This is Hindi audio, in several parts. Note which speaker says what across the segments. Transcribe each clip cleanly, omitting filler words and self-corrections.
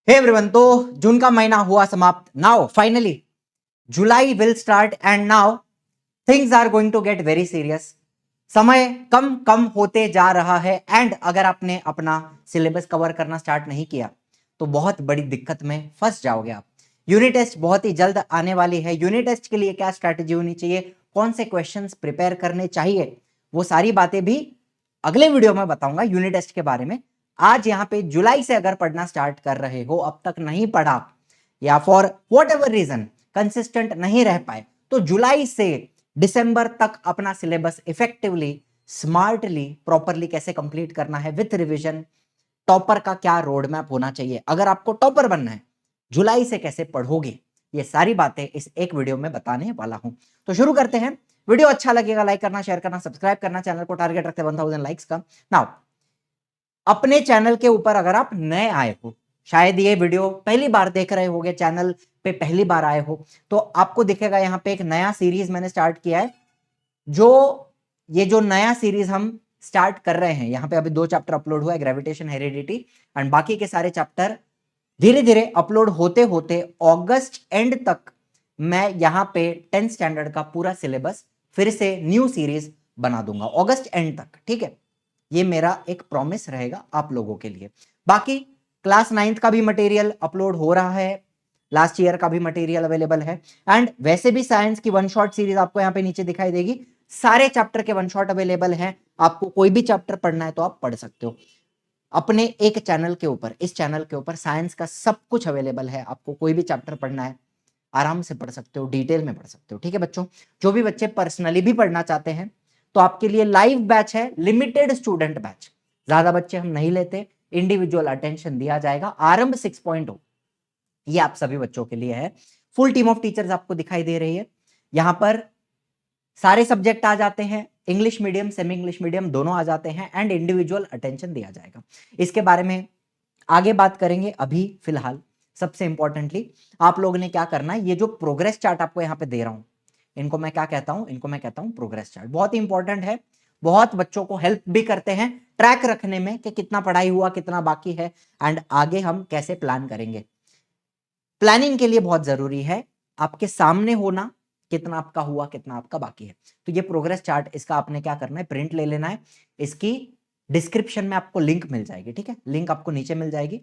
Speaker 1: हे एवरीवन, तो जून का महीना हुआ समाप्त। Now finally July will start and now things are going to get very serious. समय कम कम होते जा रहा है एंड अगर आपने अपना सिलेबस कवर करना स्टार्ट नहीं किया तो बहुत बड़ी दिक्कत में फंस जाओगे आप। यूनिट टेस्ट बहुत ही जल्द आने वाली है। यूनिट टेस्ट के लिए क्या स्ट्रैटेजी होनी चाहिए, कौन से क्वेश्चंस प्रिपेयर करने चाहिए, वो सारी बातें भी अगले वीडियो में बताऊंगा यूनिट टेस्ट के बारे में। आज यहाँ पे जुलाई से अगर पढ़ना स्टार्ट कर रहे हो, अब तक नहीं पढ़ा या for whatever reason consistent नहीं रह पाए, तो जुलाई से दिसंबर तक अपना सिलेबस इफेक्टिवली स्मार्टली प्रॉपरली कैसे कंप्लीट करना है विथ रिवीजन, टॉपर का क्या रोड मैप होना चाहिए, अगर आपको टॉपर बनना है जुलाई से कैसे पढ़ोगे, ये सारी बातें इस एक वीडियो में बताने वाला हूं। तो शुरू करते हैं। वीडियो अच्छा लगेगा लाइक करना, शेयर करना, सब्सक्राइब करना। चैनल को टारगेट रखते 1000 लाइक्स का। नाउ अपने चैनल के ऊपर अगर आप नए आए हो, शायद ये वीडियो पहली बार देख रहे होगे, चैनल पे पहली बार आए हो, तो आपको दिखेगा यहाँ पे एक नया सीरीज मैंने स्टार्ट किया है। ये जो नया सीरीज हम स्टार्ट कर रहे हैं, यहाँ पे अभी 2 चैप्टर अपलोड हुआ है, ग्रेविटेशन, हेरिडिटी, एंड बाकी के सारे चैप्टर धीरे धीरे अपलोड होते होते अगस्त एंड तक मैं यहाँ पे 10th स्टैंडर्ड का पूरा सिलेबस फिर से न्यू सीरीज बना दूंगा अगस्त एंड तक। ठीक है, ये मेरा एक प्रॉमिस रहेगा आप लोगों के लिए। बाकी क्लास 9th का भी मटेरियल अपलोड हो रहा है, लास्ट ईयर का भी मटेरियल अवेलेबल है, एंड वैसे भी साइंस की वन शॉट सीरीज आपको यहाँ पे नीचे दिखाई देगी। सारे चैप्टर के वन शॉट अवेलेबल हैं, आपको कोई भी चैप्टर पढ़ना है तो आप पढ़ सकते हो। अपने एक चैनल के ऊपर, इस चैनल के ऊपर साइंस का सब कुछ अवेलेबल है। आपको कोई भी चैप्टर पढ़ना है आराम से पढ़ सकते हो, डिटेल में पढ़ सकते हो। ठीक है बच्चों, जो भी बच्चे पर्सनली भी पढ़ना चाहते हैं तो आपके लिए लाइव बैच है, लिमिटेड स्टूडेंट बैच। ज्यादा बच्चे हम नहीं लेते, इंडिविजुअल अटेंशन दिया जाएगा। आरंभ 6.0 ये आप सभी बच्चों के लिए है। फुल टीम ऑफ टीचर्स आपको दिखाई दे रही है। यहां पर सारे सब्जेक्ट आ जाते हैं, English medium semi English medium दोनों आ जाते हैं, एंड इंडिविजुअल अटेंशन दिया जाएगा। इसके बारे में आगे बात करेंगे। अभी फिलहाल सबसे इंपॉर्टेंटली आप लोगों ने क्या करना है, ये जो प्रोग्रेस चार्ट आपको यहाँ पे दे रहा हूं, इनको मैं क्या कहता हूं, इनको मैं कहता हूं प्रोग्रेस चार्ट। बहुत ही इंपॉर्टेंट है, बहुत बच्चों को हेल्प भी करते हैं ट्रैक रखने में कि कितना पढ़ाई हुआ, कितना बाकी है, एंड आगे हम कैसे प्लान करेंगे। प्लानिंग के लिए बहुत जरूरी है आपके सामने होना, कितना आपका हुआ, कितना आपका बाकी है। तो ये प्रोग्रेस चार्ट, इसका आपने क्या करना है, प्रिंट ले लेना है। इसकी डिस्क्रिप्शन में आपको लिंक मिल जाएगी। ठीक है, लिंक आपको नीचे मिल जाएगी।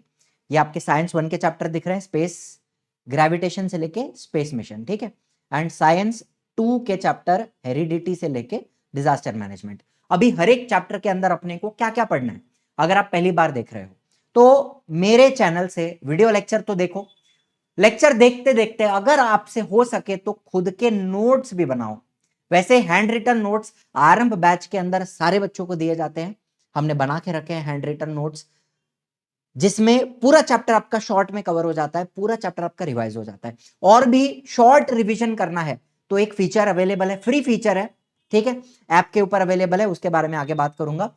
Speaker 1: ये आपके साइंस 1 के चैप्टर दिख रहे हैं, स्पेस ग्रेविटेशन से लेके स्पेस मिशन। ठीक है, एंड साइंस 2 के चैप्टर हेरिडिटी से लेके डिजास्टर मैनेजमेंट। अभी हर एक चैप्टर के अंदर अपने को क्या क्या पढ़ना है, अगर आप पहली बार देख रहे हो तो मेरे चैनल से वीडियो लेक्चर तो देखो, लेक्चर देखते देखते अगर आपसे हो सके तो खुद के नोट्स भी बनाओ। वैसे हैंड रिटन नोट्स आरंभ बैच के अंदर सारे बच्चों को दिए जाते हैं, हमने बना के रखे हैं हैंड रिटन नोट्स, जिसमें पूरा चैप्टर आपका शॉर्ट में कवर हो जाता है, पूरा चैप्टर आपका रिवाइज हो जाता है। और भी शॉर्ट रिवीजन करना है तो एक फीचर अवेलेबल है, फ्री फीचर है। ठीक है, ऐप के ऊपर अवेलेबल है, उसके बारे में आगे बात करूंगा।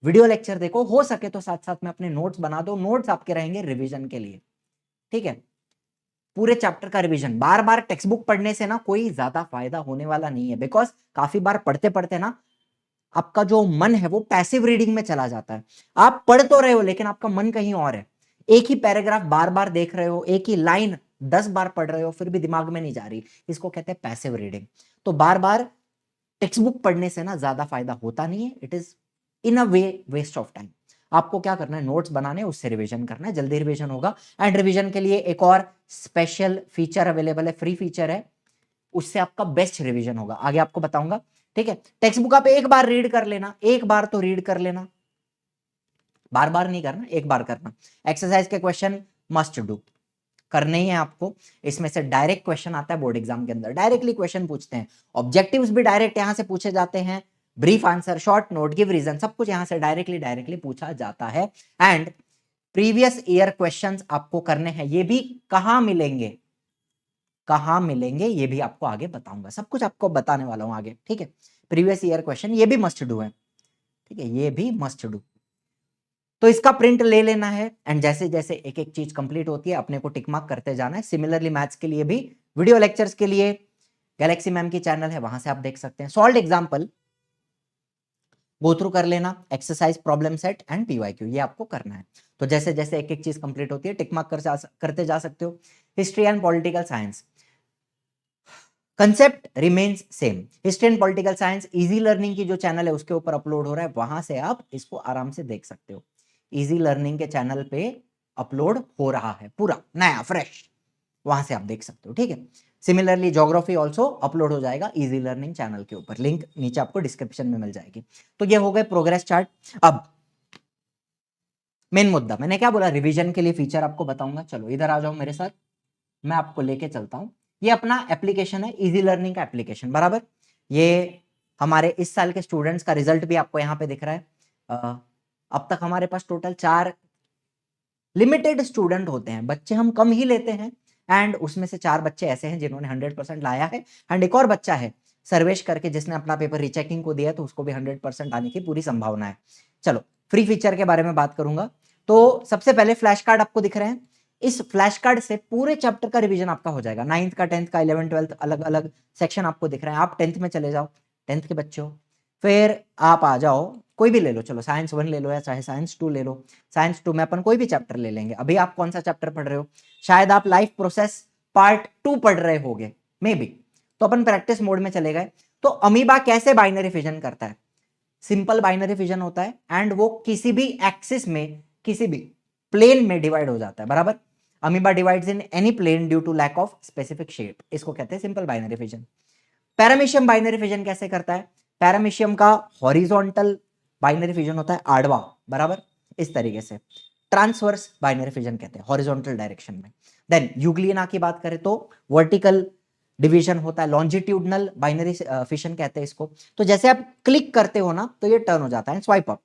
Speaker 1: वीडियो लेक्चर देखो, हो सके तो साथ साथ में अपने नोट्स बना दो, नोट्स आपके रहेंगे रिवीजन के लिए। ठीक है, पूरे चैप्टर का रिवीजन। बार बार टेक्स्ट बुक पढ़ने से ना कोई ज्यादा फायदा होने वाला नहीं है, बिकॉज काफी बार पढ़ते पढ़ते ना आपका जो मन है वो पैसिव रीडिंग में चला जाता है। आप पढ़ तो रहे हो लेकिन आपका मन कहीं और है, एक ही पैराग्राफ बार बार देख रहे हो, एक ही लाइन 10 बार पढ़ रहे हो, फिर भी दिमाग में नहीं जा रही, इसको कहते हैं पैसिव रीडिंग। तो बार बार टेक्स्ट बुक पढ़ने से ना ज्यादा फायदा होता नहीं है, it is in a way waste of time. आपको क्या करना है, नोट्स बनाने, उससे रिवीजन करना है, जल्दी रिवीजन होगा। एंड रिवीजन के लिए एक और स्पेशल फीचर अवेलेबल है, फ्री फीचर है, उससे आपका बेस्ट रिवीजन होगा, आगे आपको बताऊंगा। ठीक है, टेक्स्ट बुक आप एक बार रीड कर लेना, एक बार तो रीड कर लेना, बार बार नहीं करना, एक बार करना। एक्सरसाइज के क्वेश्चन मस्ट डू करने ही है आपको। इसमें से डायरेक्ट क्वेश्चन आता है बोर्ड एग्जाम के अंदर, डायरेक्टली क्वेश्चन पूछते हैं। ऑब्जेक्टिव्स भी डायरेक्ट यहां से पूछे जाते हैं, brief answer, short note, give reason, सब कुछ यहां से डायरेक्टली पूछा जाता है। एंड प्रीवियस ईयर क्वेश्चंस आपको करने हैं, ये भी कहां मिलेंगे, कहां मिलेंगे ये भी आपको आगे बताऊंगा, सब कुछ आपको बताने वाला हूं आगे। ठीक है, प्रीवियस ईयर क्वेश्चन ये भी मस्ट डू है। ठीक है, ये भी मस्ट डू, तो इसका प्रिंट ले लेना है। एंड जैसे जैसे एक एक चीज कंप्लीट होती है अपने को टिक मार्क करते जाना है। सिमिलरली मैथ्स के लिए भी, वीडियो लेक्चर्स के लिए गैलेक्सी मैम की चैनल है, वहां से आप देख सकते हैं। सॉल्व एग्जाम्पल गो थ्रू कर लेना, exercise, problem set and PYQ, ये आपको करना है। तो जैसे जैसे एक एक चीज कंप्लीट होती है टिक मार्क करते जा सकते हो। History and political science, concept remains same. History and political science easy learning की जो चैनल है उसके ऊपर अपलोड हो रहा है, वहां से आप इसको आराम से देख सकते हो। इजी लर्निंग के चैनल पे अपलोड हो रहा है, पूरा नया फ्रेश, वहां से आप देख सकते हो, ठीक है। सिमिलरली ज्योग्राफी ऑल्सो अपलोड हो जाएगा इजी लर्निंग चैनल के ऊपर, लिंक नीचे आपको डिस्क्रिप्शन में मिल जाएगी। तो ये हो गए प्रोग्रेस चार्ट। अब मेन मुद्दा, मैंने क्या बोला, रिवीजन के लिए फीचर आपको बताऊंगा। चलो इधर आ जाओ मेरे साथ, मैं आपको लेके चलता हूं। ये अपना एप्लीकेशन है, इजी लर्निंग का एप्लीकेशन, बराबर। ये हमारे इस साल के स्टूडेंट्स का रिजल्ट भी आपको यहाँ पे दिख रहा है। अब तक हमारे पास टोटल 4 लिमिटेड स्टूडेंट होते हैं, बच्चे हम कम ही लेते हैं, एंड उसमें से 4 बच्चे ऐसे हैं जिन्होंने 100% लाया है, एंड एक और बच्चा है सर्वेश करके जिसने अपना पेपर रीचेकिंग को दिया, तो उसको भी 100% आने की पूरी संभावना है। चलो फ्री फीचर के बारे में बात करूंगा। तो सबसे पहले फ्लैश कार्ड आपको दिख रहे हैं, इस फ्लैश कार्ड से पूरे चैप्टर का रिवीजन आपका हो जाएगा। 9th का, 10th का, 11th 12th अलग अलग सेक्शन आपको दिख रहे हैं। आप 10th में चले जाओ, 10th के बच्चे हो, फिर आप आ जाओ, कोई भी ले लो, चलो साइंस 1 ले लो या चाहे साइंस 2 ले लो। साइंस 2 में अपन कोई भी चैप्टर ले लेंगे। अभी आप कौन सा चैप्टर पढ़ रहे हो, शायद आप लाइफ प्रोसेस पार्ट 2 पढ़ रहे होगे मे बी, तो अपन प्रैक्टिस मोड में चले गए। तो अमीबा कैसे बाइनरी फिजन करता है, सिंपल बाइनरी फिजन होता है, एंड वो किसी भी एक्सिस में, किसी भी प्लेन में डिवाइड हो जाता है, बराबर। Amoeba divides in any plane due to lack of specific shape, इसको कहते हैं simple binary fission. Paramecium binary fission कैसे करता है, पैरामीशियम का हॉरिजॉन्टल बाइनरी फिजन होता है, आड़वा, बराबर इस तरीके से। ट्रांसवर्स बाइनरी फिजन कहते हैं, हॉरिजॉन्टल डायरेक्शन में। देन यूग्लियना की बात करें तो वर्टिकल डिवीजन होता है, लॉन्जिट्यूडनल बाइनरी फिजन कहते हैं इसको। तो जैसे आप क्लिक करते हो ना तो ये टर्न हो जाता है, स्वाइप अप।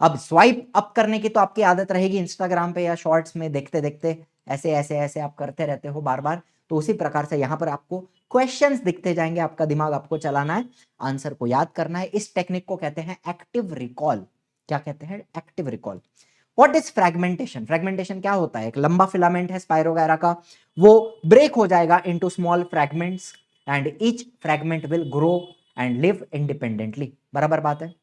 Speaker 1: अब स्वाइप अप करने की तो आपकी आदत रहेगी इंस्टाग्राम पे या शॉर्ट्स में देखते देखते, ऐसे ऐसे ऐसे आप करते रहते हो बार बार, तो उसी प्रकार से यहां पर आपको क्वेश्चंस दिखते जाएंगे, आपका दिमाग आपको चलाना है, आंसर को याद करना है। इस टेक्निक को कहते हैं एक्टिव रिकॉल। क्या कहते हैं, active recall. What is fragmentation, fragmentation क्या होता है, एक लंबा फिलामेंट है स्पाइरोगैरा का, वो ब्रेक हो जाएगा into small fragments, and each fragment will grow and live independently, बराबर बात है।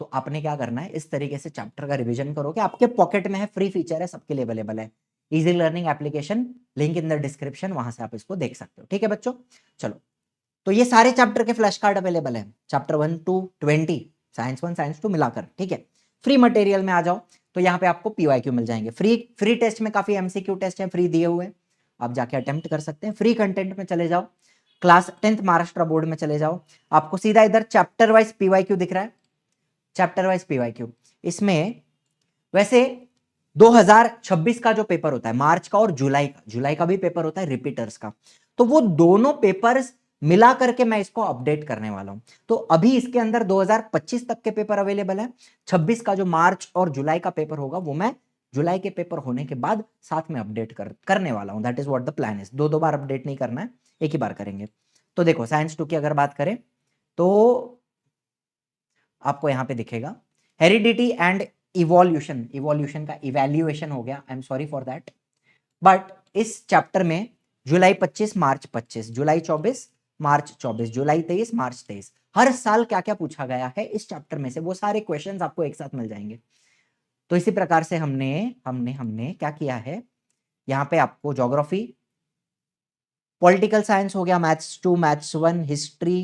Speaker 1: तो आपने क्या करना है, इस तरीके से चैप्टर का रिवीजन करोगे, आपके पॉकेट में है, फ्री फीचर है, सबके लिए अवेलेबल है। Easy learning application, link in the description, वहां से आप इसको देख सकते हो, ठीक है बच्चों। चलो, तो ये सारे चैप्टर के फ्लैश कार्ड अवेलेबल है, चैप्टर 1 to 20, साइंस 1 साइंस 2 मिलाकर, ठीक है। फ्री मटेरियल में आ जाओ तो यहाँ पे आपको पीवाईक्यू मिल जाएंगे। फ्री टेस्ट में काफी एमसीक्यू टेस्ट है, फ्री दिए हुए, आप जाके अटेम्प्ट कर सकते हैं। फ्री कंटेंट में चले जाओ, क्लास 10th महाराष्ट्र बोर्ड में चले जाओ, आपको सीधा इधर चैप्टर वाइज पीवाईक्यू दिख रहा है, चैप्टर वाइज पीवाईक्यू। इसमें वैसे 2026 का जो पेपर होता है, मार्च का और जुलाई का भी पेपर होता है रिपीटर्स का, तो वो दोनों पेपर्स मिला करके मैं इसको अपडेट करने वाला हूं। तो अभी इसके अंदर 2025 तक के पेपर अवेलेबल है, 26 का जो मार्च और जुलाई का पेपर होगा वो मैं जुलाई के पेपर होने के बाद साथ में अपडेट करने वाला हूं। That is what the plan is, दो बार अपडेट नहीं करना है, एक ही बार करेंगे। तो देखो साइंस 2 की अगर बात करें तो आपको यहां पे दिखेगा हेरिडिटी एंड इवोल्यूशन, इवोल्यूशन का इवैल्यूएशन हो गया, I am sorry for that. But इस चैप्टर में जुलाई 25 मार्च 25, जुलाई 24 मार्च 24, जुलाई 23 मार्च 23, हर साल क्या क्या पूछा गया है इस चैप्टर में से वो सारे क्वेश्चंस आपको एक साथ मिल जाएंगे। तो इसी प्रकार से हमने हमने हमने क्या किया है, यहाँ पे आपको ज्योग्राफी, पॉलिटिकल साइंस हो गया, maths 2 maths 1, history,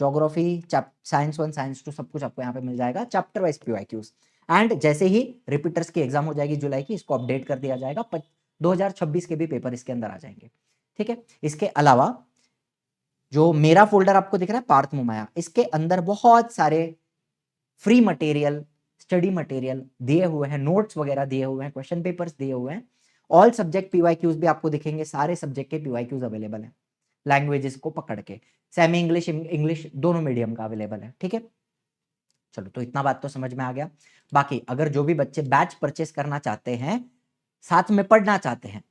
Speaker 1: geography, science 1 science 2 सब कुछ आपको यहाँ पे मिल जाएगा, चैप्टर वाइज पीवाईक्यूज। एंड जैसे ही रिपीटर्स की एग्जाम हो जाएगी जुलाई की, इसको अपडेट कर दिया जाएगा, 2026 के भी पेपर इसके अंदर आ जाएंगे, ठीक है। इसके अलावा जो मेरा फोल्डर आपको दिख रहा है पार्थ मुमाया, इसके अंदर बहुत सारे फ्री मटेरियल, स्टडी मटेरियल दिए हुए हैं, नोट्स वगैरह दिए हुए हैं, क्वेश्चन पेपर्स दिए हुए हैं, ऑल सब्जेक्ट पीवाईक्यूज भी आपको दिखेंगे, सारे सब्जेक्ट के पीवाईक्यूज अवेलेबल है, लैंग्वेजेस को पकड़ के, सेमी इंग्लिश इंग्लिश दोनों मीडियम का अवेलेबल है, ठीक है। चलो, तो इतना बात तो समझ में आ गया। बाकी अगर जो भी बच्चे बैच परचेस करना चाहते हैं, साथ में पढ़ना चाहते हैं,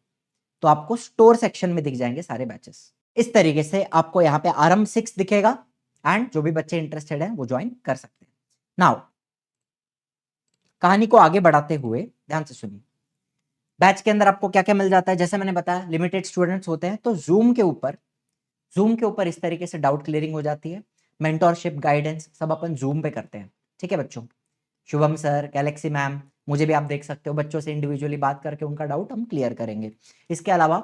Speaker 1: तो आपको स्टोर सेक्शन में दिख जाएंगे सारे बैचेस। इस तरीके से आपको यहाँ पे आरंभ 6 दिखेगा, एंड जो भी बच्चे इंटरेस्टेड हैं वो ज्वाइन कर सकते हैं। नाउ कहानी को आगे बढ़ाते हुए ध्यान से सुनिए, बैच के अंदर आपको क्या क्या मिल जाता है, जैसे मैंने बताया लिमिटेड स्टूडेंट्स होते हैं, तो जूम के ऊपर इस तरीके से डाउट क्लियरिंग हो जाती है, मेंटोरशिप, गाइडेंस सब अपन जूम पे करते हैं, ठीक है बच्चों। शुभम सर, गैलेक्सी मैम, मुझे भी आप देख सकते हो, बच्चों से इंडिविजुअली बात करके उनका डाउट हम क्लियर करेंगे। इसके अलावा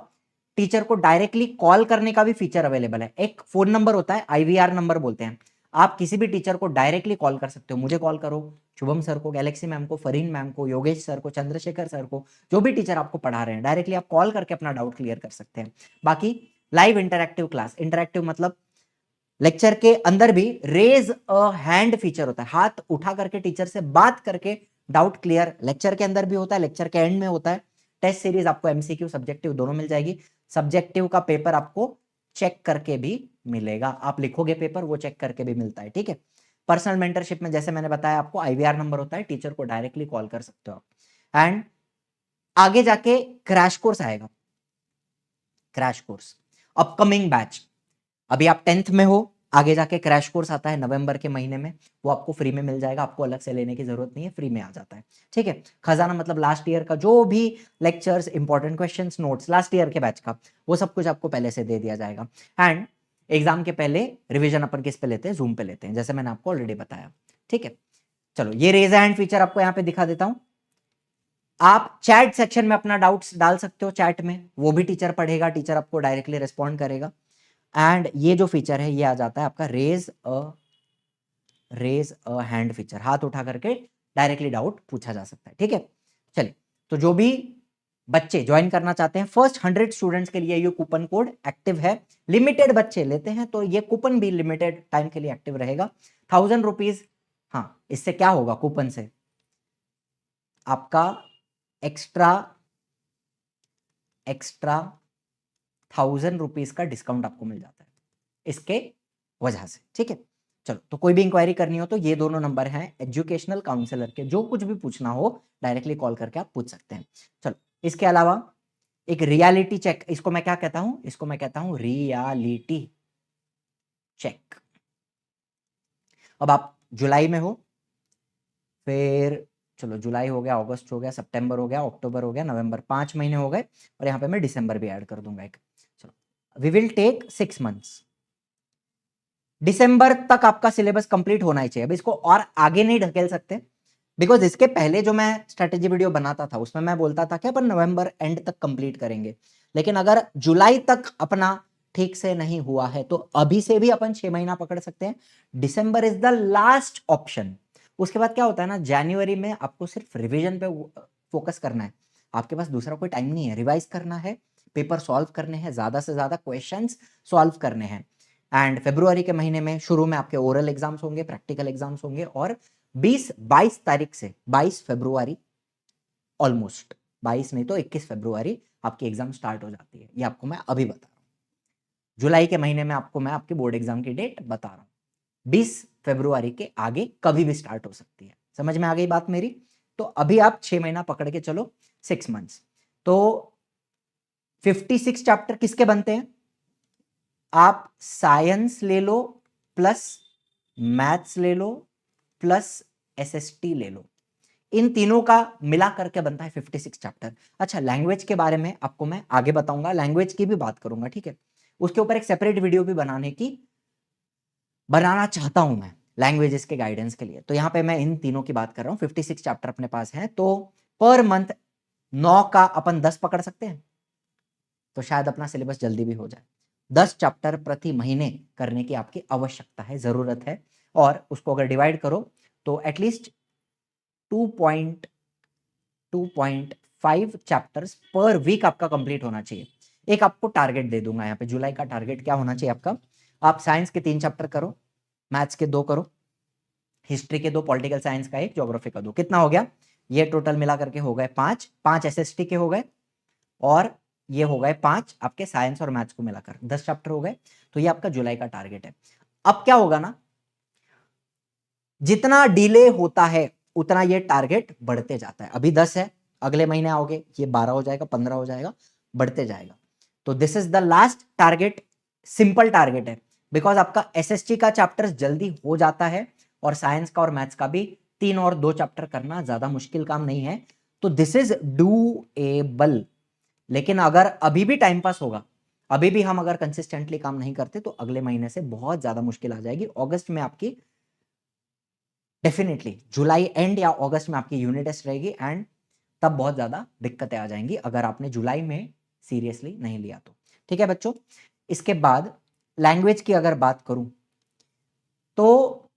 Speaker 1: टीचर को डायरेक्टली कॉल करने का भी फीचर अवेलेबल है। एक फोन नंबर होता है, IVR नंबर बोलते हैं, आप किसी भी टीचर को डायरेक्टली कॉल कर सकते हो। मुझे कॉल करो, शुभम सर को, गैलेक्सी मैम को, फरीन मैम को, योगेश सर को, चंद्रशेखर सर को, जो भी टीचर आपको पढ़ा रहे हैं, डायरेक्टली आप कॉल करके अपना डाउट क्लियर कर सकते हैं। बाकी लाइव इंटरैक्टिव क्लास, इंटरैक्टिव मतलब लेक्चर के अंदर भी रेज अ हैंड फीचर होता है, हाथ उठा करके टीचर से बात करके डाउट क्लियर लेक्चर के अंदर भी होता है, लेक्चर के एंड में होता है। टेस्ट सीरीज आपको MCQ सब्जेक्टिव दोनों मिल जाएगी। सब्जेक्टिव का पेपर आपको चेक करके भी मिलेगा, आप लिखोगे पेपर वो चेक करके भी मिलता है, ठीक है। पर्सनल मेंटरशिप में जैसे मैंने बताया आपको IVR नंबर होता है, टीचर को डायरेक्टली कॉल कर सकते हो आप। एंड आगे जाके क्रैश कोर्स आएगा, क्रैश कोर्स अपकमिंग बैच। अभी आप 10th में हो, आगे जाके क्रैश कोर्स आता है नवंबर के महीने में, वो आपको फ्री में मिल जाएगा, आपको अलग से लेने की जरूरत नहीं है, फ्री में आ जाता है, ठीक है। खजाना मतलब लास्ट ईयर का जो भी lectures, important questions, notes last year के बैच का, वो सब कुछ आपको पहले से दे दिया जाएगा। एंड एग्जाम के पहले रिविजन अपन किस पे लेते हैं, जूम पे लेते हैं, जैसे मैंने आपको ऑलरेडी बताया, ठीक है। चलो ये रेज हैंड फीचर आपको यहाँ पे दिखा देता हूं। आप चैट सेक्शन में अपना डाउट्स डाल सकते हो, चैट में वो भी टीचर पढ़ेगा, टीचर आपको डायरेक्टली रिस्पॉन्ड करेगा। एंड ये जो फीचर है ये आ जाता है आपका रेज अ हैंड फीचर, हाथ उठा करके डायरेक्टली डाउट पूछा जा सकता है, ठीक है। चलिए, तो जो भी बच्चे ज्वाइन करना चाहते हैं, फर्स्ट 100 स्टूडेंट्स के लिए ये कूपन कोड एक्टिव है। लिमिटेड बच्चे लेते हैं तो ये कूपन भी लिमिटेड टाइम के लिए एक्टिव रहेगा। 1000 रुपीज, हाँ इससे क्या होगा, कूपन से आपका एक्स्ट्रा 1000 रुपीज का डिस्काउंट आपको मिल जाता है इसके वजह से, ठीक है। चलो, तो कोई भी इंक्वायरी करनी हो तो ये दोनों नंबर हैं एजुकेशनल काउंसलर के, जो कुछ भी पूछना हो डायरेक्टली कॉल करके आप पूछ सकते हैं। चलो, इसके अलावा एक रियलिटी चेक, इसको मैं क्या कहता हूं, इसको मैं कहता हूं रियलिटी चेक। अब आप जुलाई में हो, फिर चलो जुलाई हो गया, अगस्त हो गया, सितंबर हो गया, अक्टूबर हो गया, नवंबर, 5 महीने हो गए, और यहाँ पे मैं दिसंबर भी ऐड कर दूंगा एक। चलो, वी विल टेक 6 मंथ्स। दिसंबर तक आपका सिलेबस कंप्लीट होना ही चाहिए, अब इसको और आगे नहीं ढकेल सकते, बिकॉज इसके पहले जो मैं स्ट्रेटेजी वीडियो बनाता था उसमें मैं बोलता था कि अपन नवंबर एंड तक कंप्लीट करेंगे, लेकिन अगर जुलाई तक अपना ठीक से नहीं हुआ है तो अभी से भी अपन 6 महीना पकड़ सकते हैं। दिसंबर इज द लास्ट ऑप्शन। उसके बाद क्या होता है ना, जनवरी में आपको सिर्फ रिवीजन पे फोकस करना है, आपके पास दूसरा कोई टाइम नहीं है, रिवाइज करना है, पेपर सॉल्व करने हैं, ज्यादा से ज्यादा क्वेश्चंस सॉल्व करने हैं। एंड फरवरी के महीने में शुरू में आपके ओरल एग्जाम्स होंगे, प्रैक्टिकल एग्जाम्स होंगे, और 22 तारीख से 22 फरवरी, ऑलमोस्ट 22 नहीं तो 21 फरवरी आपकी एग्जाम स्टार्ट हो जाती है। ये आपको मैं अभी बता रहा हूँ, जुलाई के महीने में आपको मैं आपकी बोर्ड एग्जाम की डेट बता रहा हूँ। 20 फरवरी के आगे कभी भी स्टार्ट हो सकती है। समझ में आ गई बात मेरी? तो अभी आप 6 महीना पकड़ के चलो, 6 मंथ्स। तो 56 चैप्टर किसके बनते हैं? आप साइंस ले लो प्लस मैथ्स ले लो प्लस SST ले लो, इन तीनों का मिला करके बनता है 56 चैप्टर। अच्छा, लैंग्वेज के बारे में आपको मैं आगे बताऊंगा, लैंग्वेज की भी बात करूंगा, ठीक है। उसके ऊपर एक सेपरेट वीडियो भी बनाना चाहता हूं मैं, लैंग्वेजेस के गाइडेंस के लिए। तो यहां पे मैं इन तीनों की बात कर रहा हूं। 56 चैप्टर अपने पास है, तो पर मंथ 9 का अपन 10 पकड़ सकते हैं, तो शायद अपना सिलेबस जल्दी भी हो जाए। 10 चैप्टर प्रति महीने करने की आपकी आवश्यकता है, जरूरत है, और उसको अगर डिवाइड करो तो एटलीस्ट 2.5 चैप्टर्स पर वीक आपका कंप्लीट होना चाहिए। एक आपको टारगेट दे दूंगा यहाँ पे, जुलाई का टारगेट क्या होना चाहिए आपका? आप साइंस के 3 चैप्टर करो, मैथ्स के 2 करो, हिस्ट्री के 2, पॉलिटिकल साइंस का 1, ज्योग्राफी का 2। कितना हो गया? ये टोटल मिला करके हो गए 5 SST के हो गए, और ये हो गए 5 आपके साइंस और मैथ्स को मिलाकर, 10 चैप्टर हो गए। तो ये आपका जुलाई का टारगेट है। अब क्या होगा ना, जितना डिले होता है उतना ये टारगेट बढ़ते जाता है। अभी 10 है, अगले महीने आओगे ये 12 हो जाएगा, 15 हो जाएगा, बढ़ते जाएगा। तो this is the last target, simple target है, बिकॉज आपका SST का चैप्टर जल्दी हो जाता है, और साइंस का और मैथ्स का भी 3 और 2 चैप्टर करना ज्यादा मुश्किल काम नहीं है। तो दिस इज डूएबल। लेकिन अगर अभी भी टाइम पास होगा, अभी भी हम अगर कंसिस्टेंटली काम नहीं करते तो अगले महीने से बहुत ज्यादा मुश्किल आ जाएगी। अगस्त में आपकी डेफिनेटली, जुलाई एंड या अगस्त में आपकी यूनिट टेस्ट रहेगी एंड तब बहुत ज्यादा दिक्कतें आ जाएंगी अगर आपने जुलाई में सीरियसली नहीं लिया तो। ठीक है बच्चों, इसके बाद लैंग्वेज की अगर बात करूं तो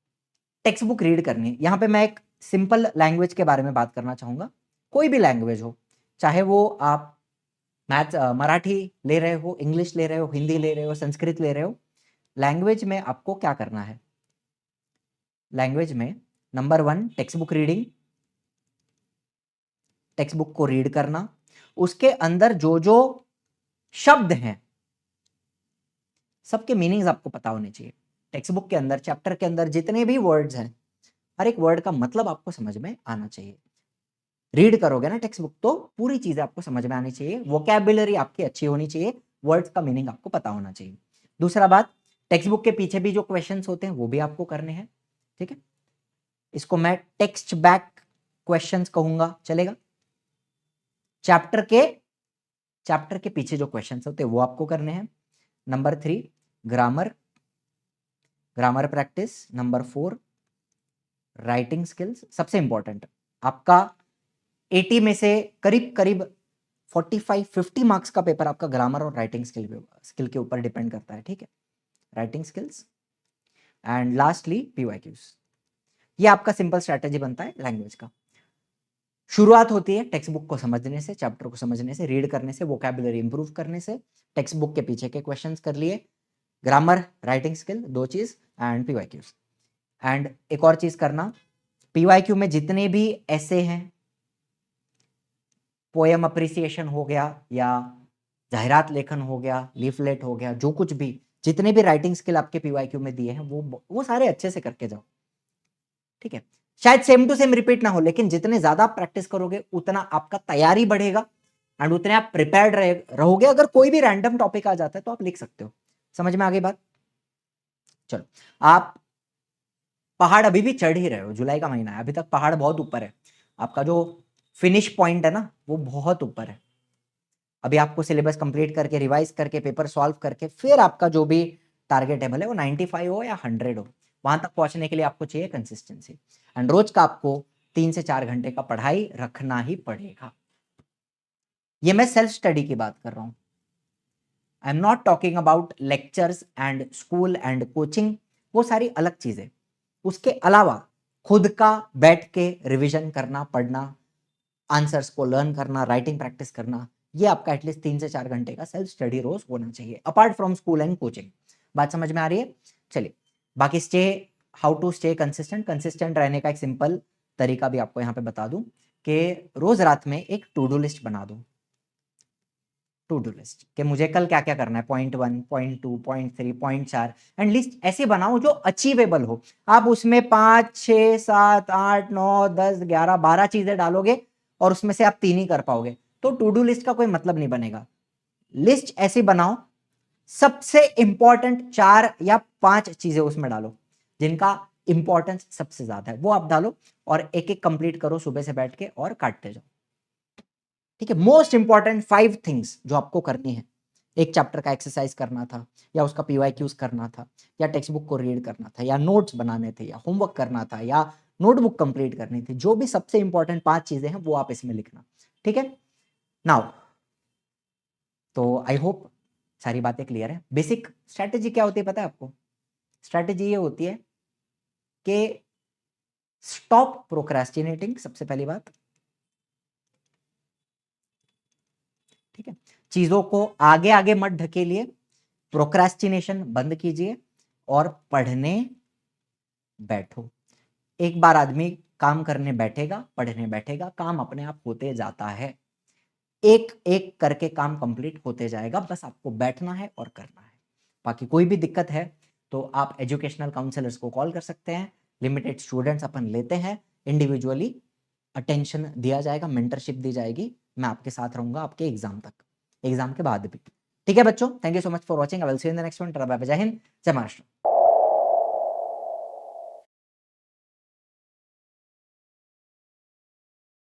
Speaker 1: टेक्स्ट बुक रीड करनी है। यहां पे मैं एक सिंपल लैंग्वेज के बारे में बात करना चाहूंगा। कोई भी लैंग्वेज हो, चाहे वो आप मैथ मराठी ले रहे हो, इंग्लिश ले रहे हो, हिंदी ले रहे हो, संस्कृत ले रहे हो, लैंग्वेज में आपको क्या करना है? लैंग्वेज में number 1 text book reading, text book को रीड करना, उसके अंदर जो जो शब्द हैं सबके मीनिंग्स आपको पता होने चाहिए। टेक्स्ट बुक के अंदर, चैप्टर के अंदर जितने भी वर्ड्स हैं, हर एक वर्ड का मतलब आपको समझ में आना चाहिए। रीड करोगे ना टेक्स्ट बुक तो पूरी चीजें आपको समझ में आनी चाहिए, वोकैबुलरी आपकी अच्छी होनी चाहिए, वर्ड्स का मीनिंग आपको पता होना चाहिए। दूसरा बात, टेक्स्ट बुक के पीछे भी जो क्वेश्चंस होते हैं वो भी आपको करने हैं। ठीक है, इसको मैं टेक्स्ट बैक क्वेश्चंस कहूंगा, चलेगा? चैप्टर के पीछे जो क्वेश्चंस होते हैं वो आपको करने हैं। Number 3 grammar practice. Number 4 writing skills. सबसे इंपॉर्टेंट, आपका 80 में से करीब करीब 45-50 मार्क्स का पेपर आपका ग्रामर और राइटिंग स्किल के ऊपर डिपेंड करता है। ठीक है, writing skills and lastly PYQs. ये आपका सिंपल स्ट्रैटेजी बनता है लैंग्वेज का। शुरुआत होती है टेक्स्ट बुक को समझने से, चैप्टर को समझने से, रीड करने से, वोकैबुलरी इंप्रूव करने से। टेक्स्ट बुक के पीछे के क्वेश्चंस कर लिए, ग्रामर, राइटिंग स्किल, 2 चीज एंड पीवाईक्यूज। एंड एक और चीज करना, पीवाईक्यू में जितने भी ऐसे हैं, पोएम अप्रिसिएशन हो गया या जाहिरात लेखन हो गया, लीफलेट हो गया, जो कुछ भी, जितने भी राइटिंग स्किल आपके पीवाईक्यू में दिए हैं वो सारे अच्छे से करके जाओ। ठीक है, शायद सेम टू सेम रिपीट ना हो, लेकिन जितने ज्यादा प्रैक्टिस करोगे उतना आपका तैयारी बढ़ेगा एंड उतने आप प्रिपेयर्ड रहोगे। अगर कोई भी रैंडम टॉपिक आ जाता है तो आप लिख सकते हो। समझ में आ गई बात? चलो, आप पहाड़ अभी भी चढ़ ही रहे हो, जुलाई का महीना है, अभी तक पहाड़ बहुत ऊपर है। आपका जो फिनिश पॉइंट है ना वो बहुत ऊपर है। अभी आपको सिलेबस कंप्लीट करके, रिवाइज करके, पेपर सॉल्व करके, फिर आपका जो भी टारगेट है, भले वो 95 हो या 100 हो, वहां तक पहुंचने के लिए आपको चाहिए कंसिस्टेंसी। एंड रोज का आपको 3 से 4 घंटे का पढ़ाई रखना ही पड़ेगा। ये मैं सेल्फ स्टडी की बात कर रहा हूं। I am not talking about lectures and school and coaching, वो सारी अलग चीजें। उसके अलावा खुद का बैठ के रिविजन करना, पढ़ना, आंसर्स को लर्न करना, राइटिंग प्रैक्टिस करना, ये आपका एटलीस्ट 3 से 4 घंटे का सेल्फ स्टडी रोज होना चाहिए, apart from school and coaching. बात समझ में आ रही है? चलिए, बाकी हाउ टू स्टे कंसिस्टेंट रहने का एक सिंपल तरीका भी आपको यहाँ पे बता दूं कि रोज रात में एक टू डू लिस्ट बना दो। टू डू लिस्ट कि मुझे कल क्या क्या करना है, point 1, point 2, point 3, point 4, and list ऐसे बनाओ जो अचीवेबल हो। आप उसमें 5, 6, 7, 8, 9, 10, 11, 12 चीजें डालोगे और उसमें से आप 3 ही कर पाओगे तो टू डू लिस्ट का कोई मतलब नहीं बनेगा। लिस्ट ऐसी बनाओ, सबसे इंपॉर्टेंट 4 या 5 चीजें उसमें डालो जिनका इंपॉर्टेंस सबसे ज्यादा है, वो आप डालो और एक एक कंप्लीट करो सुबह से बैठ के और काटते जाओ। ठीक है, मोस्ट इंपॉर्टेंट 5 थिंग्स जो आपको करनी है। एक चैप्टर का एक्सरसाइज करना था, या उसका पीवाईक्यूज करना था, या टेक्स्ट बुक को रीड करना था, या नोट्स बनाने थे, या होमवर्क करना था, या नोटबुक कंप्लीट करनी थी। जो भी सबसे इंपॉर्टेंट 5 चीजें हैं वो आप इसमें लिखना। ठीक है, नाउ तो आई होप सारी बातें क्लियर है। बेसिक स्ट्रैटेजी क्या होती है पता है आपको? स्ट्रैटेजी ये होती है कि स्टॉप प्रोक्रेस्टिनेटिंग, सबसे पहली बात। ठीक है, चीजों को आगे आगे मत ढकेलिए, प्रोक्रेस्टिनेशन बंद कीजिए और पढ़ने बैठो। एक बार आदमी काम करने बैठेगा, पढ़ने बैठेगा, काम अपने आप होते जाता है। एक एक करके काम कंप्लीट होते जाएगा, बस आपको बैठना है और करना है। बाकी कोई भी दिक्कत है तो आप एजुकेशनल काउंसलर्स को कॉल कर सकते हैं। लिमिटेड स्टूडेंट्स अपन लेते हैं, इंडिविजुअली अटेंशन दिया जाएगा, मेंटरशिप दी जाएगी। मैं आपके साथ रहूंगा आपके एग्जाम तक, एग्जाम के बाद भी। ठीक है बच्चों, thank you so much for watching. I will see you in the next one. जय हिंद, जय महाराष्ट्र।